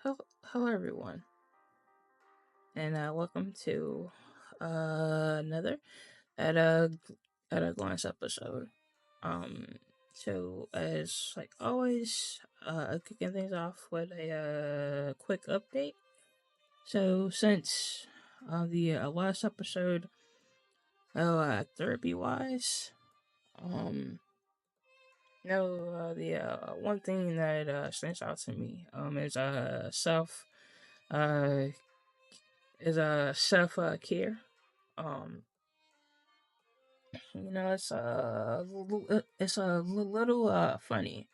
Hello everyone, and welcome to another at a at a glance episode. Um, so as like always, kicking things off with a quick update. So since the last episode, therapy wise, um, the one thing that stands out to me is uh self care. Um, it's a little funny,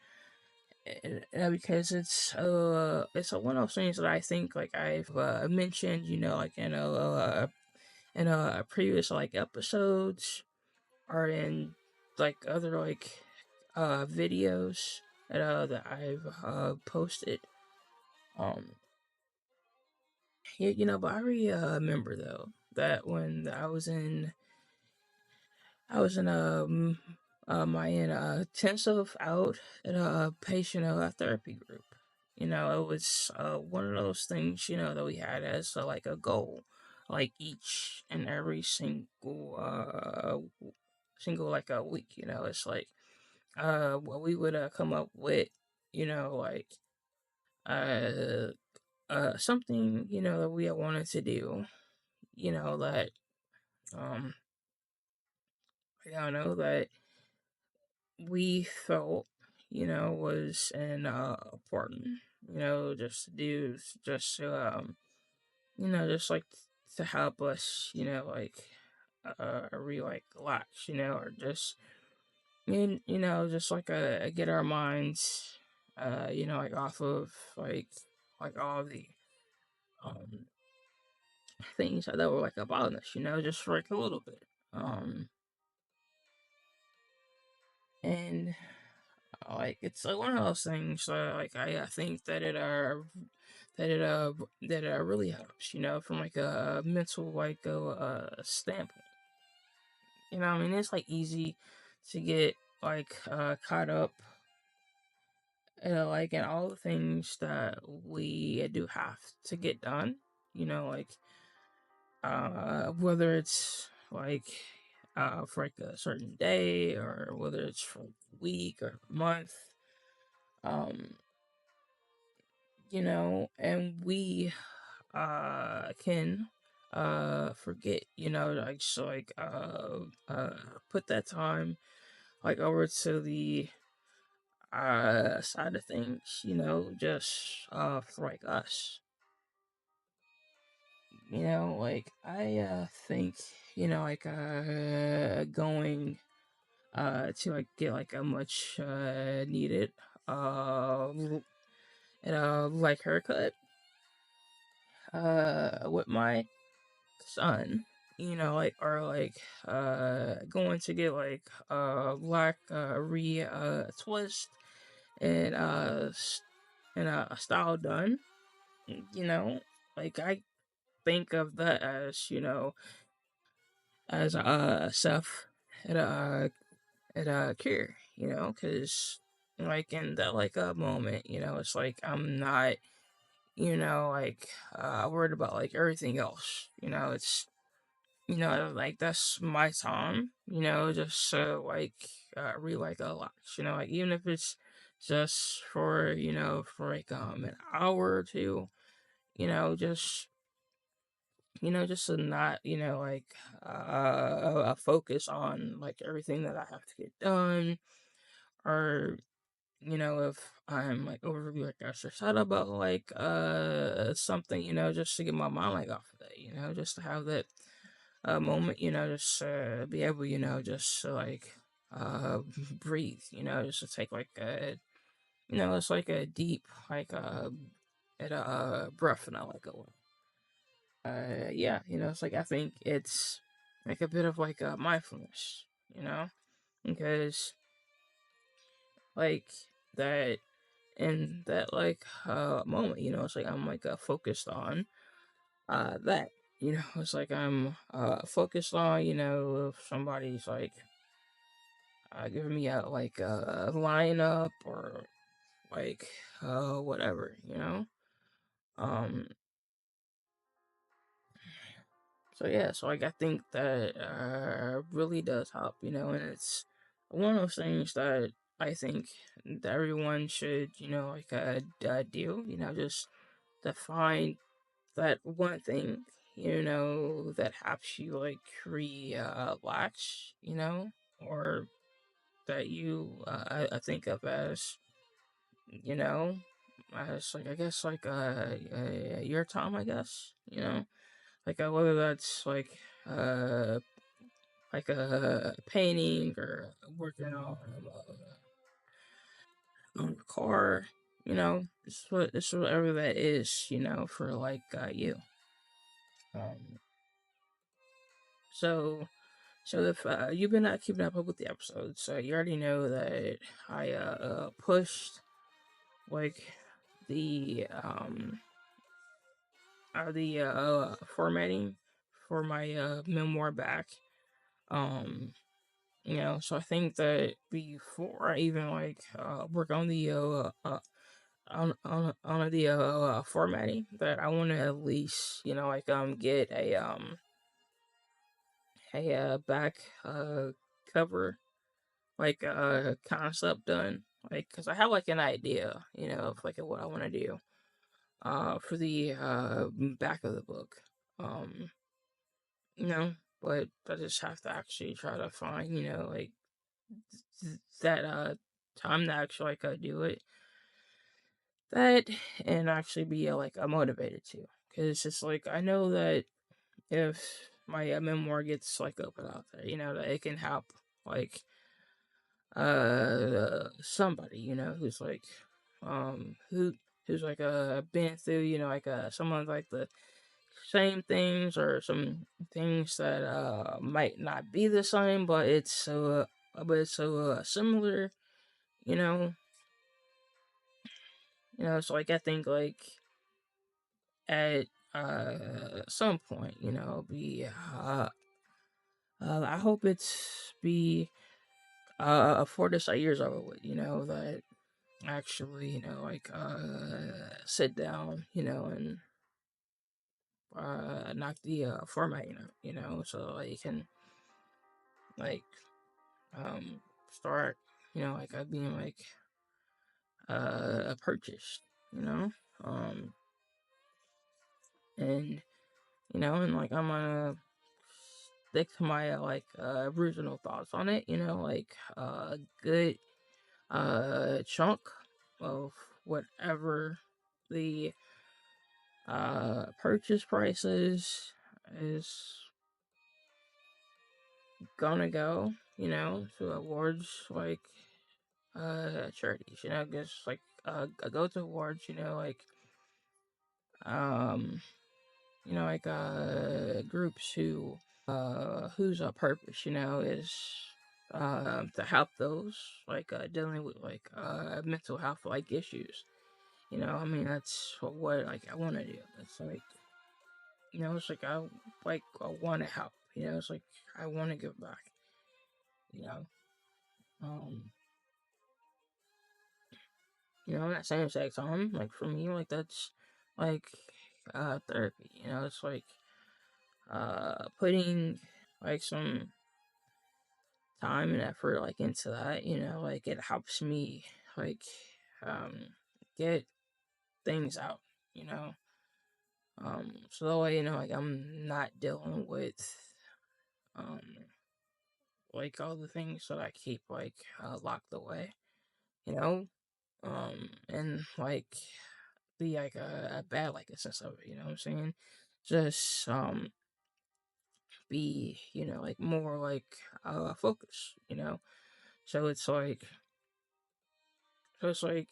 because it's one of those things that I think like I've mentioned, like in previous like episodes or in like other like videos that I've posted. Um, but I remember though that when I was in my intensive out at a patient therapy group. It was one of those things that we had as like a goal, like each and every single like a week. It's like what we would come up with. Like uh something that we wanted to do. That um I don't know that we felt, was an important, just to do, just to, just like to help us, like, like relax, or just, just like get our minds, like off of like all the um things that were like about us, just for like a little bit. And like it's like one of those things. Like I think that it really helps. From like a mental like standpoint. I mean, it's like easy to get like caught up. Like in all the things that we do have to get done. Like whether it's like for like a certain day or whether it's for a week or a month. Um, and we can forget, like so like put that time like over to the side of things, just for like us. Like I think, like going to like get like a much needed uh and like haircut with my son, like or like going to get like black re twist and style done. you know like I think of that as as self at care, because like in that like a moment, it's like I'm not like worried about like everything else. It's like that's my time, just like really like a lot, like even if it's just for for like an hour or two, just just to not like focus on like everything that I have to get done, or if I'm like overly like stressed out about like something, just to get my mind like off of that, just to have that moment, just be able, just to like breathe, just to take like a it's like a deep like at a breath, and I like go yeah, it's like I think it's like a bit of like a mindfulness, because like that in that like moment, it's like I'm like focused on that, it's like I'm focused on, if somebody's like giving me a like a lineup or like whatever, Um, so yeah, so like I think that really does help, and it's one of those things that I think that everyone should, like do, just to find that one thing, that helps you like relax, or that you I think of as, you know, as like I guess like your time, I guess, like whether that's like a painting or working on a car, it's whatever that is, for like you. Um, so so if you've been keeping up with the episodes, so you already know that I pushed like the formatting for my memoir back. Um, so I think that before I even like work on the on the formatting, that I want to at least like get a back cover like concept done, like because I have like an idea of like what I want to do for the back of the book. um you know but I just have to actually try to find like that time to actually like do it, that and actually be like motivated to, because it's just like I know that if my memoir gets like open out there, that it can help like somebody who's like who's like been through like someone like the same things, or some things that might not be the same, but it's so similar, you know so like I think like at some point be I hope it's be for this years over with, that actually like sit down and knock the format, so like you can like start like being like a purchase, you know um and and like I'm gonna stick to my original thoughts on it, like good chunk of whatever the purchase price is gonna go, towards like charities, just like go towards, like um like groups whose purpose, is to help those like dealing with like mental health like issues. I mean that's what like I want to do. It's like it's like I want to help. It's like I want to give back. You know, um, in that same exact time, like for me, like that's like therapy. It's like putting like some time and effort like into that. Like it helps me like um get things out. You know, so that way like I'm not dealing with um like all the things that I keep like locked away. You know, and like be like a bad like a sense of it. You know what I'm saying? Just be like more like focus. So it's like so it's like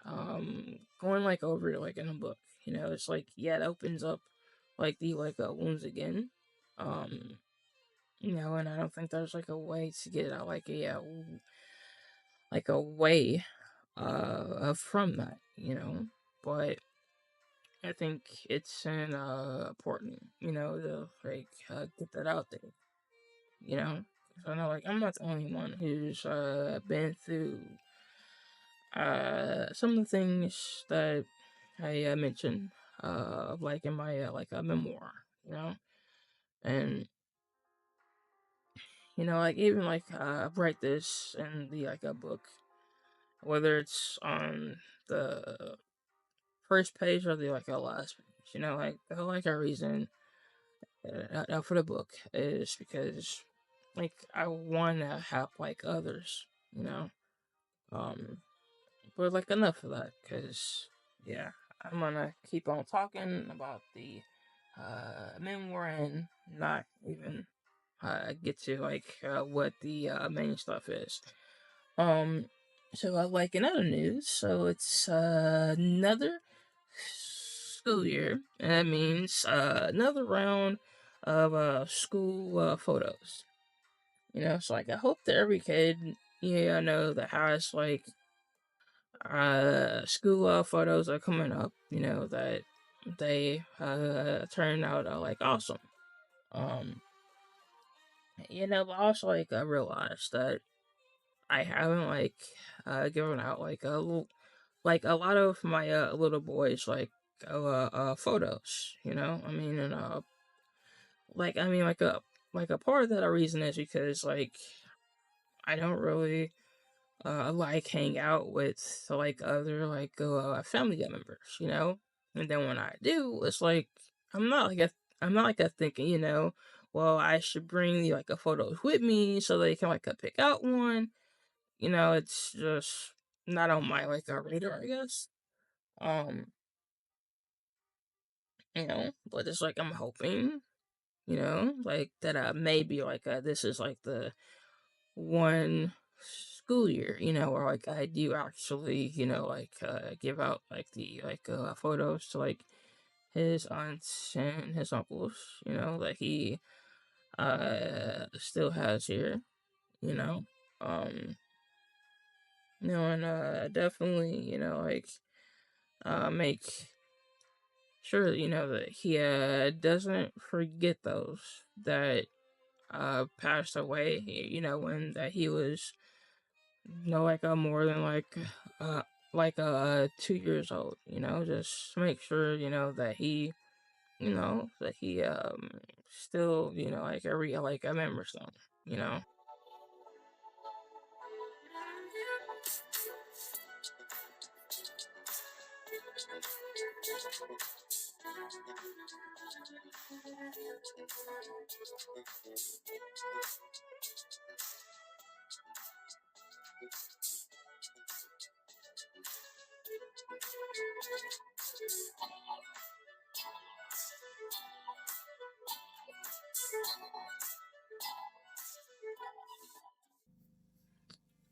going like over it like in a book. It's like yeah, it opens up like the like wounds again. Um, and I don't think there's like a way to get out like like a way from that. But I think it's an important, to like get that out there, you know. So I know like I'm not the only one who's been through some of the things that I mentioned like in my like a memoir, you know, and like even like write this in the like a book, whether it's on the first page or the like a last page, like the whole like a reason for the book is because like I want to help like others, um, but like enough of that, because yeah, I'm gonna keep on talking about the memoir and not even get to like what the main stuff is. Um, so like in other news, so it's another school year, and that means another round of school photos. So like I hope that every kid, know that has like school photos are coming up. That they turn out like awesome. Um, but also like I realized that I haven't like given out like a lot of my little boys photos. I mean, and like a part of that reason is because like I don't really like hang out with like other like family members, and then when I do, it's like I'm not like a I'm not like a thinking, well I should bring like a photos with me so they can like pick out one. It's just not on my like radar, I guess. Um, but it's like I'm hoping, like that maybe like this is like the one school year, where like I do actually, like give out like the like photos to like his aunts and his uncles, that he still has here, you know. Um, and definitely, like make sure, that he doesn't forget those that passed away, when that he was like more than uh 2 years old, just make sure, that he still, like every like remembers them, you know.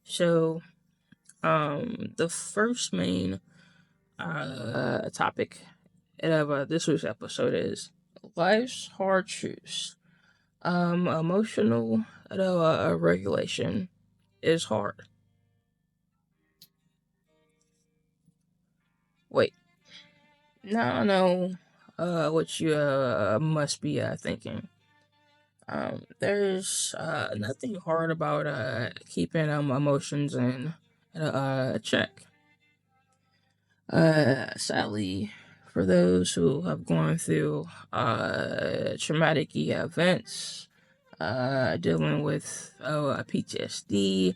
So the first main topic of this week's episode is life's hard truths. Emotional regulation is hard. Wait, now I know what you must be thinking. There's nothing hard about keeping emotions in check. Sadly, for those who have gone through traumatic events, dealing with PTSD,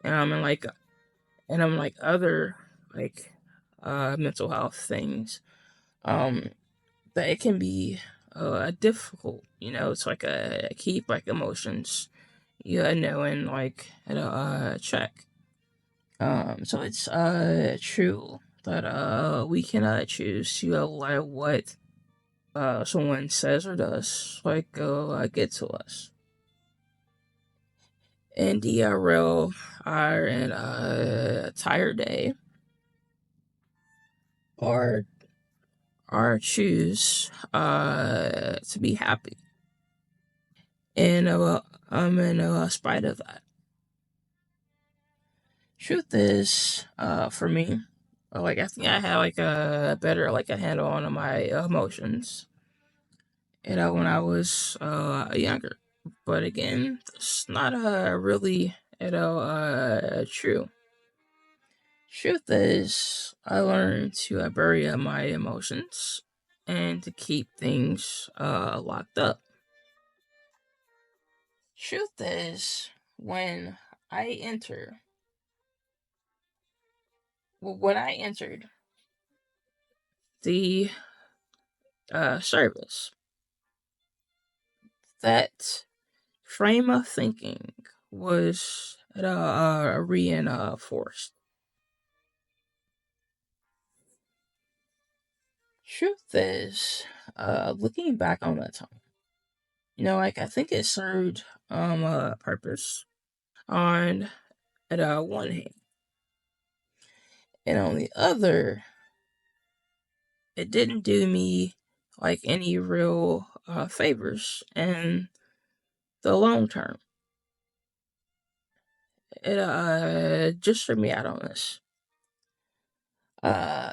and like other like mental health things, that it can be difficult. It's like keep like emotions, knowing like check. So it's true that we cannot choose to let what someone says or does get to us. And DRL are in a tired day or choose to be happy. And I'm in spite of that. Truth is, for me, like I think I have like a better like a handle on my emotions, when I was younger. But again, it's not really true. Truth is, I learned to bury my emotions and to keep things locked up. Truth is, when I enter, when I entered the service, that frame of thinking was reinforced. Truth is, looking back on that time, like I think it served a purpose on at one hand, and on the other, it didn't do me like any real favors in the long term. It just threw me out on this.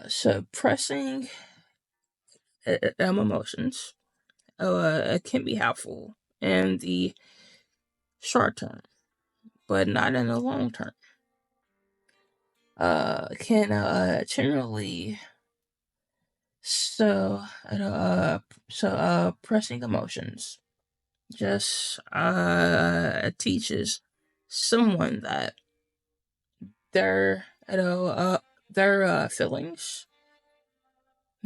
Suppressing emotions it can be helpful in the short term, but not in the long term. Can generally pressing emotions just teaches someone that their their feelings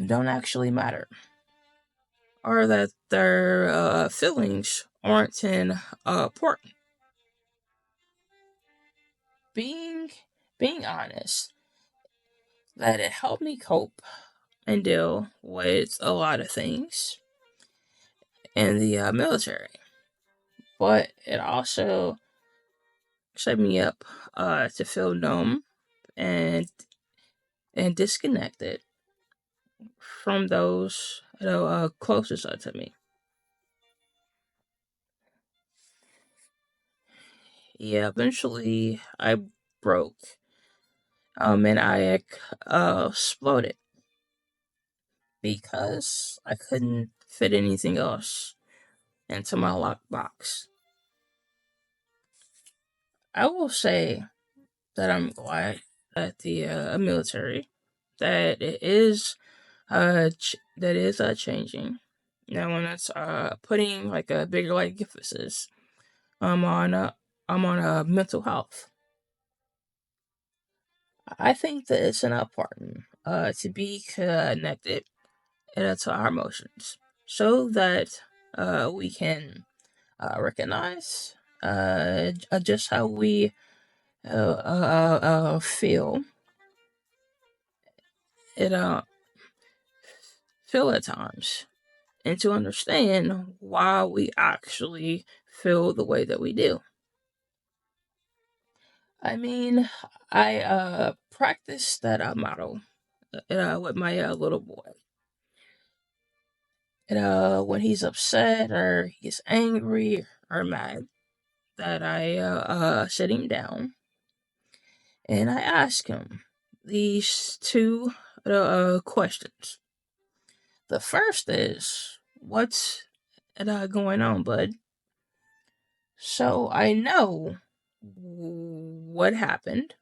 don't actually matter, or that their feelings aren't important. Being being honest, that it helped me cope and deal with a lot of things in the military, but it also set me up to feel numb and disconnected from those closest to me. Yeah, eventually I broke, and I exploded because I couldn't fit anything else into my lockbox. I will say that I'm glad that the military that it is changing. When it's putting like a bigger like emphasis on mental health. I think that it's important to be connected to our emotions so that we can recognize just how we feel it feel at times, and to understand why we actually feel the way that we do. I mean, I practice that model with my little boy. And when he's upset or he's angry or mad, that I sit him down and I ask him these two questions. The first is, what's going on, bud? So I know what happened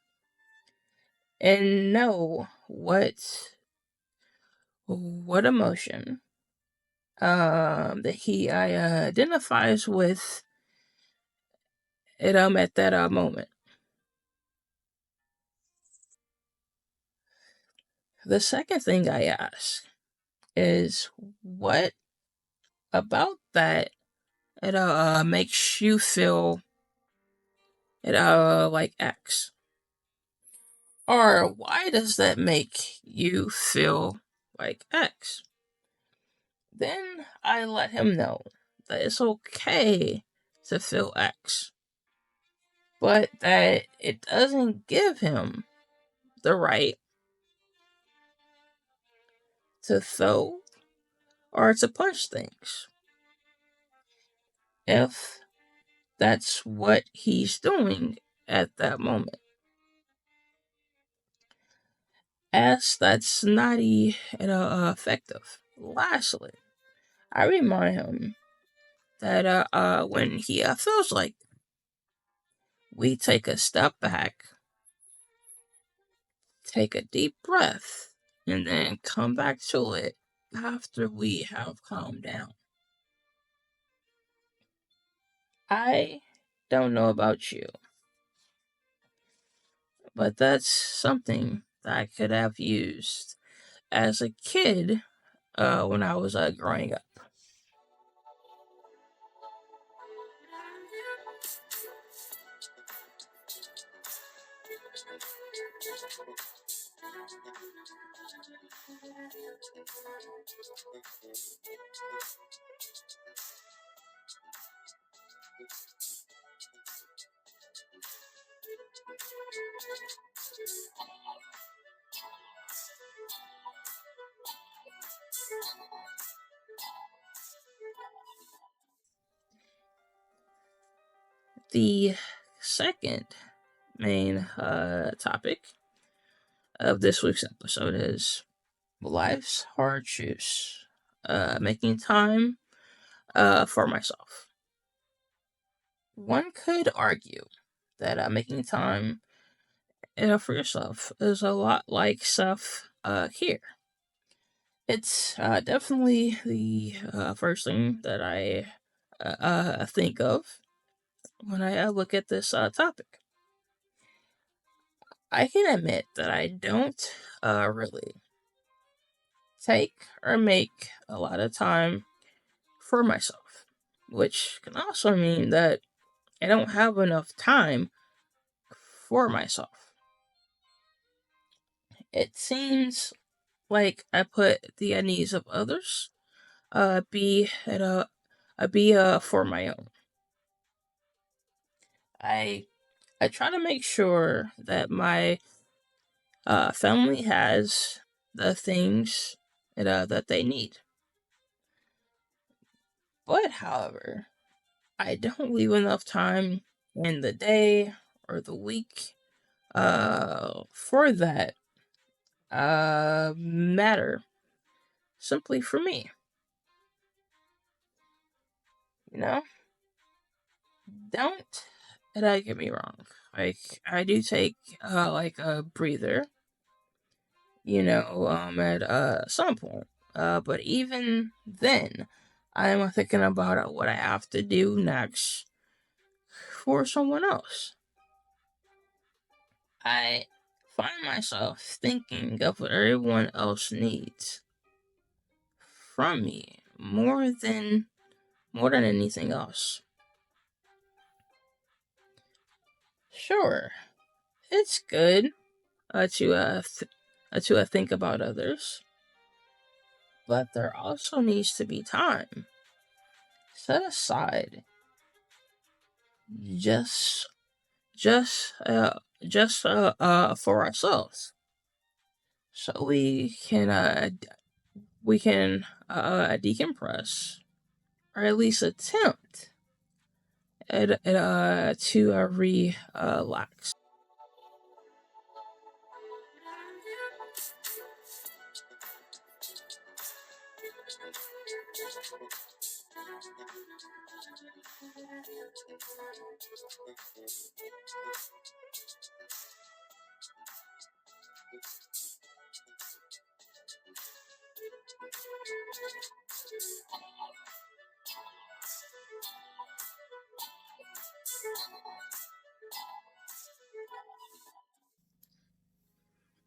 and know what emotion that he identifies with it at that moment. The second thing I ask is, what about that it makes you feel it like X, or why does that make you feel like X? Then I let him know that it's okay to feel X, but that it doesn't give him the right to throw or to punch things if that's what he's doing at that moment. As that's not effective. Lastly, I remind him that when he feels like we take a step back take a deep breath and then come back to it after we have calmed down. I don't know about you, but that's something that I could have used as a kid when I was growing up. The second main topic of this week's episode is life's hard choice, making time for myself. One could argue that making time for yourself is a lot like self care. It's definitely the first thing that I think of when I look at this topic. I can admit that I don't really take or make a lot of time for myself, which can also mean that I don't have enough time for myself. It seems like I put the needs of others be at be for my own. I I try to make sure that my family has the things that they need. But however, I don't leave enough time in the day or the week for that matter simply for me. You know, don't get me wrong. Like I do take like a breather, at some point. But even then, I'm thinking about what I have to do next for someone else. I find myself thinking of what everyone else needs from me more than anything else. Sure, it's good to think about others, but there also needs to be time set aside just just uh for ourselves, so we can decompress, or at least attempt to relax.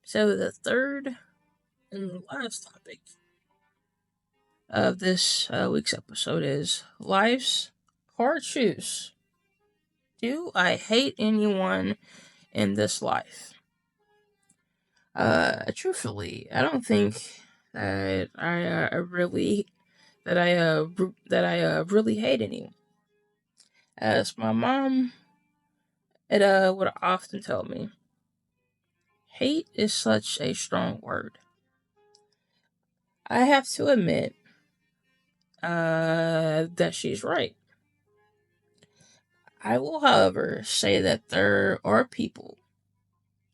So the third and last topic of this week's episode is life's hard shoes. Do I hate anyone in this life? Truthfully, I don't think that I really hate anyone. As my mom would often tell me, hate is such a strong word. I have to admit that she's right. I will, however, say that there are people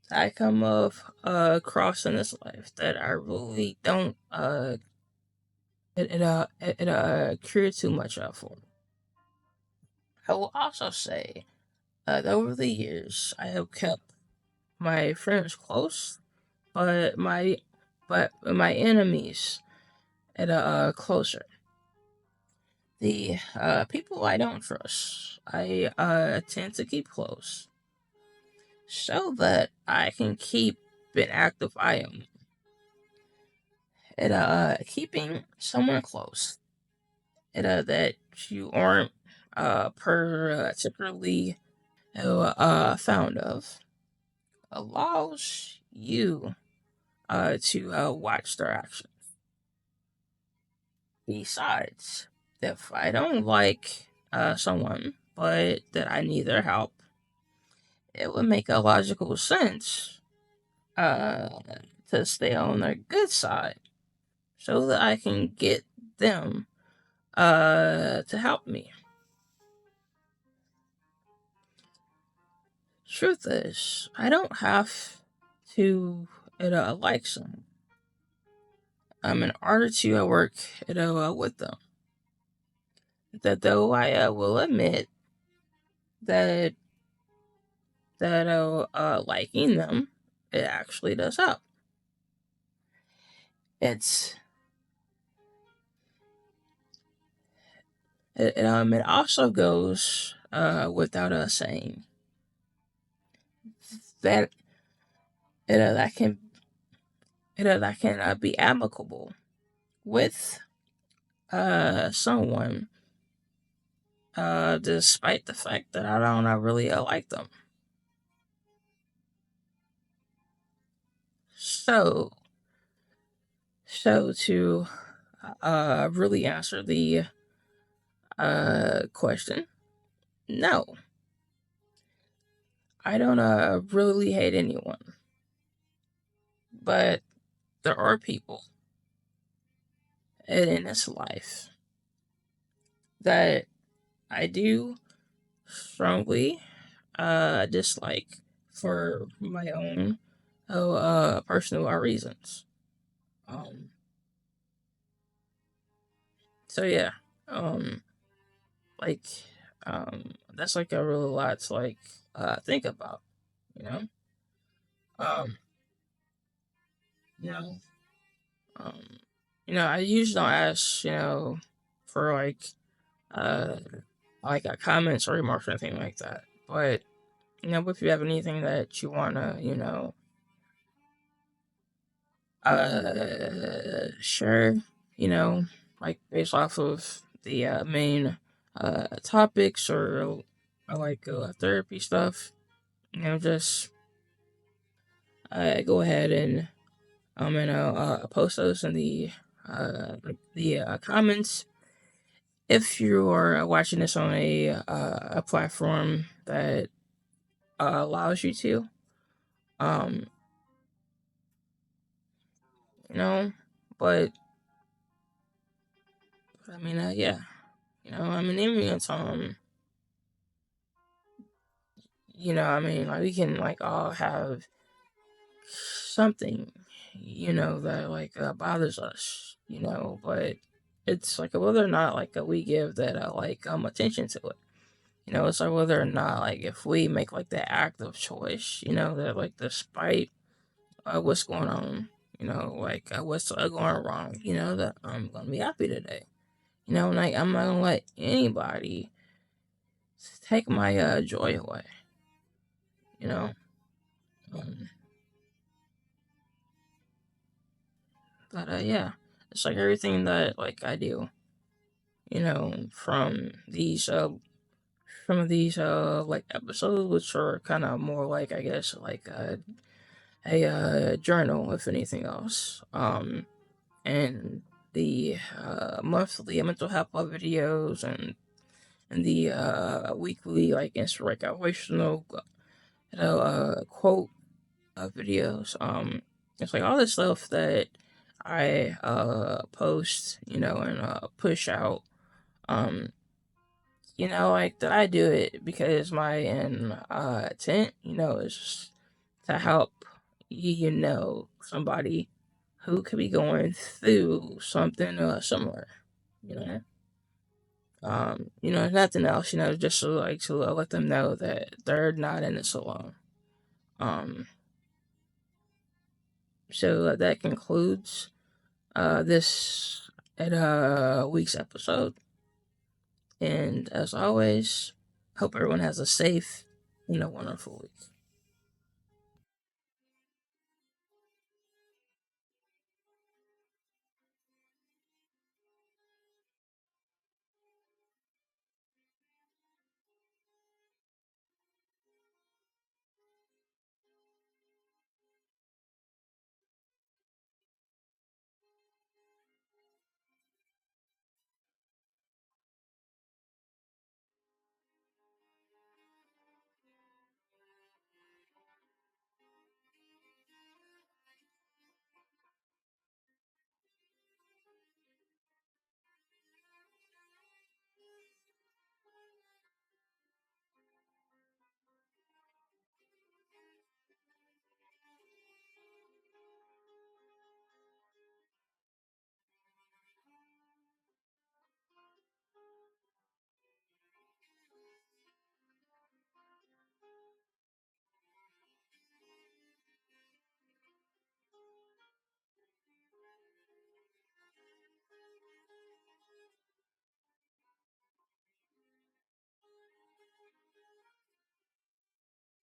that I come across in this life that I really don't care too much for. I will also say that over the years I have kept my friends close, but my enemies at a closer. The people I don't trust, I tend to keep close so that I can keep an active eye on them. And keeping someone close, and that you aren't particularly fond of, allows you to watch their actions. Besides, if I don't like someone, but that I need their help, it would make a logical sense uh, to stay on their good side so that I can get them to help me. Truth is, I don't have to like someone. In order to work with them. That though I will admit that liking them, it actually does help. It also goes without us saying that that can be amicable with someone, despite the fact that I don't really like them. So to really answer the question, no, I don't really hate anyone, but there are people in this life that I do strongly dislike for my own personal reasons. Um, so yeah, um, like that's like a really lot to like think about, you know. Um, you know, um, I usually don't ask, for uh comments or remarks or anything like that. But if you have anything that you wanna, share, like based off of the main topics or like therapy stuff, just go ahead and post those in the comments. If you are watching this on a platform that allows you to, um, you know, but I mean, yeah, I mean, even I mean, like we can like all have something, that like bothers us, but it's like whether or not like we give that like attention to it. It's like whether or not like if we make like the active choice, that like despite what's going on, like what's going wrong, that I'm gonna be happy today. Like I'm not gonna let anybody take my joy away. You know, um, but yeah, it's like everything that like I do. From these like episodes, which are kind of more like I guess like a journal, if anything else. And the monthly mental health videos and the weekly like inspirational quote videos. It's like all the stuff that I post, and push out. Um, like that I do it because my intent, is to help somebody who could be going through something similar. You know, if nothing else, just to let them know that they're not in this alone. Um, So that concludes this week's episode. And as always, hope everyone has a safe and a wonderful week.